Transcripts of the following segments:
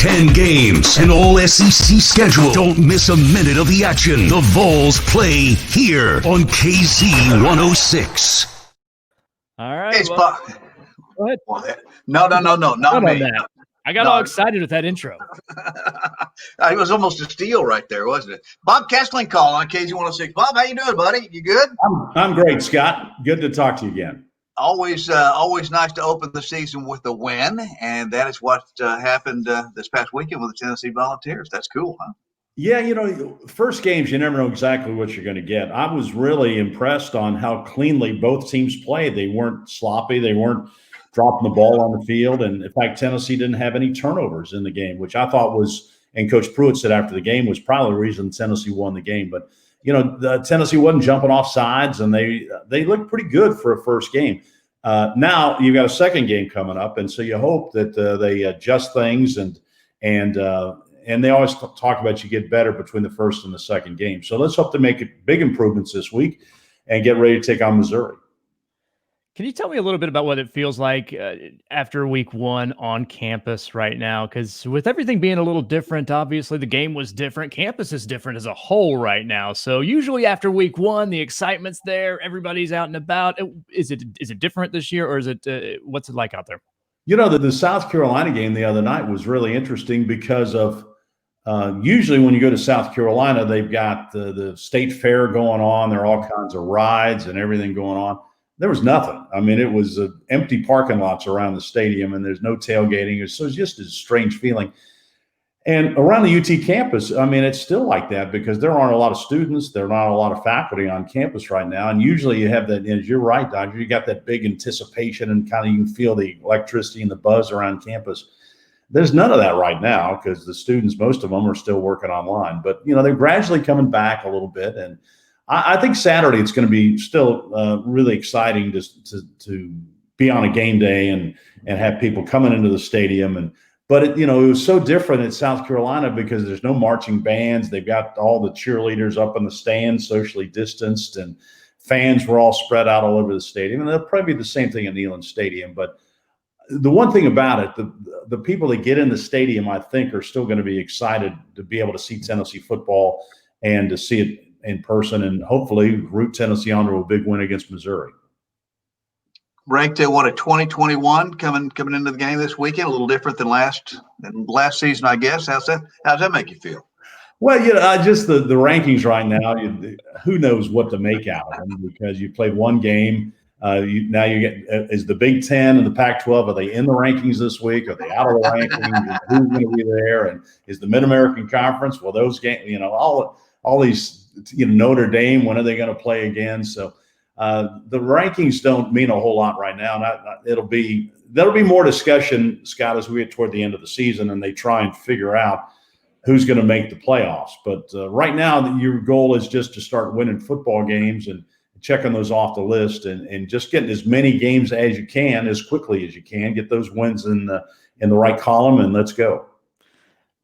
10 games, an all-SEC schedule. Don't miss a minute of the action. The Vols play here on KZ106. All right. Hey, well, go ahead. No, not me. That. I got all excited with that intro. It was almost a steal right there, wasn't it? Bob Kesling calling on KZ106. Bob, how you doing, buddy? You good? I'm great, Scott. Good to talk to you again. Always nice to open the season with a win, and that is what happened this past weekend with the Tennessee Volunteers. That's cool, huh? Yeah, first games, you never know exactly what you're going to get. I was really impressed on how cleanly both teams played. They weren't sloppy. They weren't dropping the ball on the field. And in fact, Tennessee didn't have any turnovers in the game, which I thought was, and Coach Pruitt said after the game, was probably the reason Tennessee won the game. But, Tennessee wasn't jumping off sides, and they looked pretty good for a first game. Now you've got a second game coming up, and so you hope that they adjust things and they always talk about you get better between the first and the second game. So let's hope to make big improvements this week and get ready to take on Missouri. Can you tell me a little bit about what it feels like after week one on campus right now? Because with everything being a little different, obviously the game was different. Campus is different as a whole right now. So usually after week one, the excitement's there. Everybody's out and about. Is it different this year, or is it what's it like out there? The South Carolina game the other night was really interesting because of usually when you go to South Carolina, they've got the state fair going on. There are all kinds of rides and everything going on. There was nothing. I mean, it was empty parking lots around the stadium, and there's no tailgating. So it's just a strange feeling. And around the UT campus, I mean, it's still like that because there aren't a lot of students. There are not a lot of faculty on campus right now. And usually you have that, as you're right, Dodger, you got that big anticipation and kind of you can feel the electricity and the buzz around campus. There's none of that right now because the students, most of them, are still working online. But, they're gradually coming back a little bit. And I think Saturday it's going to be still really exciting to be on a game day and have people coming into the stadium. But it was so different in South Carolina because there's no marching bands. They've got all the cheerleaders up in the stands, socially distanced, and fans were all spread out all over the stadium. And they'll probably be the same thing at Neyland Stadium. But the one thing about it, the people that get in the stadium, I think, are still going to be excited to be able to see Tennessee football and to see it in person, and hopefully root Tennessee on to a big win against Missouri. Ranked at a 2021 coming into the game this weekend, a little different than last season, I guess. How's that make you feel? Well, just the rankings right now, who knows what to make out of them because you played one game. Now you get is the Big Ten and the Pac-12, are they in the rankings this week? Are they out of the rankings? Who's going to be there? And is the Mid-American Conference? Well, those games, all these. Notre Dame, when are they going to play again? So the rankings don't mean a whole lot right now. There'll be more discussion, Scott, as we get toward the end of the season and they try and figure out who's going to make the playoffs. But right now, your goal is just to start winning football games and checking those off the list and just getting as many games as you can, as quickly as you can. Get those wins in the right column, and let's go.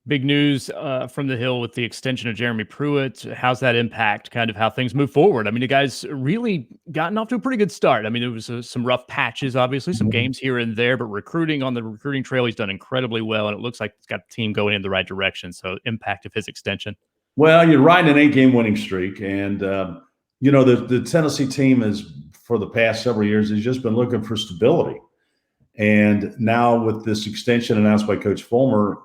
Big news from the Hill with the extension of Jeremy Pruitt. How's that impact kind of how things move forward? I mean, the guy's really gotten off to a pretty good start. I mean, there was some rough patches, obviously, some games here and there, but on the recruiting trail, he's done incredibly well, and it looks like he's got the team going in the right direction. So impact of his extension. Well, you're riding an 8-game winning streak, and, the Tennessee team is, for the past several years, has just been looking for stability. And now with this extension announced by Coach Fulmer,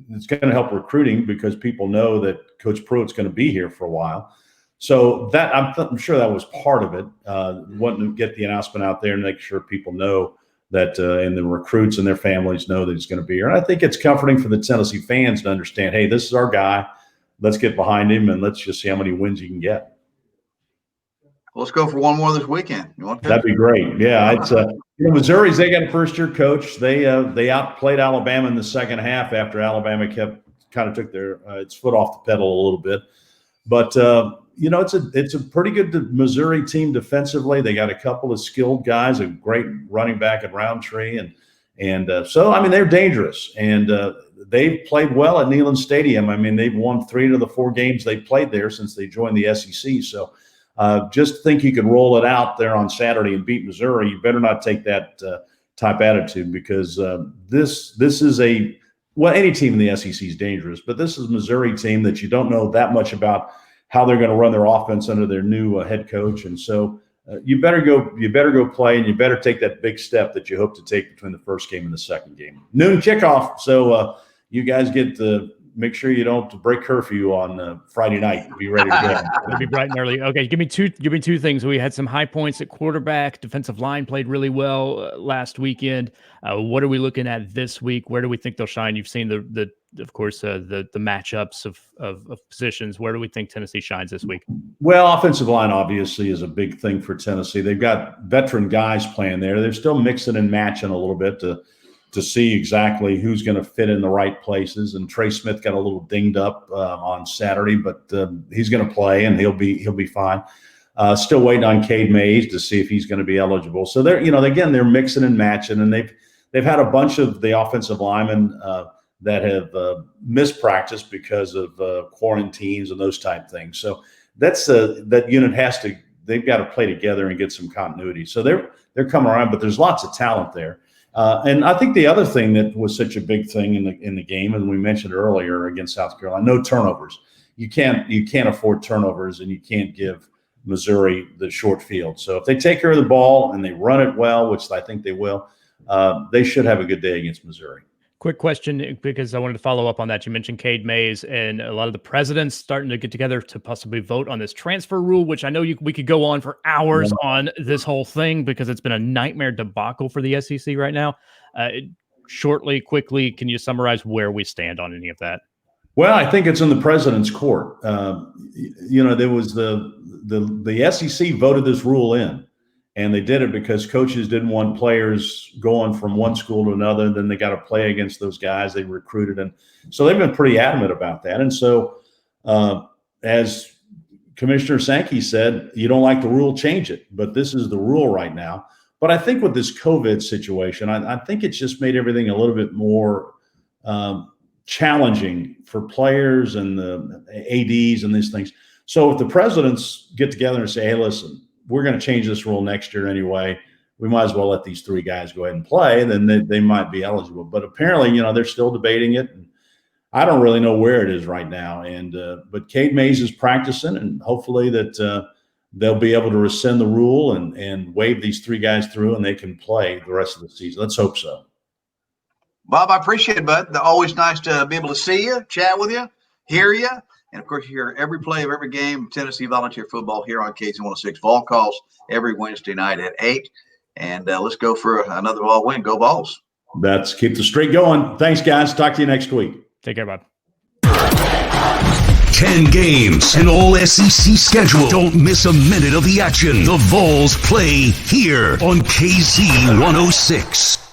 it's going to help recruiting because people know that Coach Pruitt's going to be here for a while. So that I'm sure that was part of it, wanting to get the announcement out there and make sure people know that and the recruits and their families know that he's going to be here. And I think it's comforting for the Tennessee fans to understand, hey, this is our guy. Let's get behind him and let's just see how many wins he can get. Let's go for one more this weekend. You want to? That'd be great. Yeah, it's Missouri's. They got a first-year coach. They outplayed Alabama in the second half after Alabama took its foot off the pedal a little bit. But it's a pretty good Missouri team defensively. They got a couple of skilled guys, a great running back at Roundtree, and so I mean they're dangerous and they've played well at Neyland Stadium. I mean they've won 3 of the 4 games they played there since they joined the SEC. So. Just think you can roll it out there on Saturday and beat Missouri. You better not take that type attitude because this is a Well, any team in the SEC is dangerous, but this is a Missouri team that you don't know that much about how they're going to run their offense under their new head coach. And so you better go play, and you better take that big step that you hope to take between the first game and the second game. Noon kickoff. So you guys get to make sure you don't break curfew on Friday night. Be ready to go. It'll be bright and early. Okay, give me two things. We had some high points at quarterback. Defensive line played really well last weekend. What are we looking at this week? Where do we think they'll shine? You've seen the matchups of positions. Where do we think Tennessee shines this week? Well, offensive line obviously is a big thing for Tennessee. They've got veteran guys playing there. They're still mixing and matching a little bit to see exactly who's going to fit in the right places. And Trey Smith got a little dinged up on Saturday, but he's going to play and he'll be fine. Still waiting on Cade Mays to see if he's going to be eligible. So they're mixing and matching, and they've had a bunch of the offensive linemen that have missed practice because of quarantines and those type things. So that's that unit they've got to play together and get some continuity. So they're coming around, but there's lots of talent there. And I think the other thing that was such a big thing in the game, and we mentioned earlier against South Carolina, no turnovers. You can't afford turnovers, and you can't give Missouri the short field. So if they take care of the ball and they run it well, which I think they will, they should have a good day against Missouri. Quick question, because I wanted to follow up on that. You mentioned Cade Mays, and a lot of the presidents starting to get together to possibly vote on this transfer rule, which I know we could go on for hours on this whole thing because it's been a nightmare debacle for the SEC right now. Quickly, can you summarize where we stand on any of that? Well, I think it's in the president's court. There was the SEC voted this rule in. And they did it because coaches didn't want players going from one school to another. Then they got to play against those guys they recruited. And so they've been pretty adamant about that. And so as Commissioner Sankey said, you don't like the rule, change it. But this is the rule right now. But I think with this COVID situation, I think it's just made everything a little bit more challenging for players and the ADs and these things. So if the presidents get together and say, hey, listen, we're going to change this rule next year anyway, we might as well let these three guys go ahead and play, then they might be eligible. But apparently, they're still debating it. And I don't really know where it is right now. And but Cade Mays is practicing, and hopefully that they'll be able to rescind the rule and wave these three guys through, and they can play the rest of the season. Let's hope so. Bob, I appreciate it, bud. Always nice to be able to see you, chat with you, hear you. And, of course, you hear every play of every game of Tennessee Volunteer Football here on KZ106. Vol calls every Wednesday night at 8. And let's go for another Vol win. Go Vols. Let's keep the streak going. Thanks, guys. Talk to you next week. Take care, Bob. 10 games, an all-SEC schedule. Don't miss a minute of the action. The Vols play here on KZ106.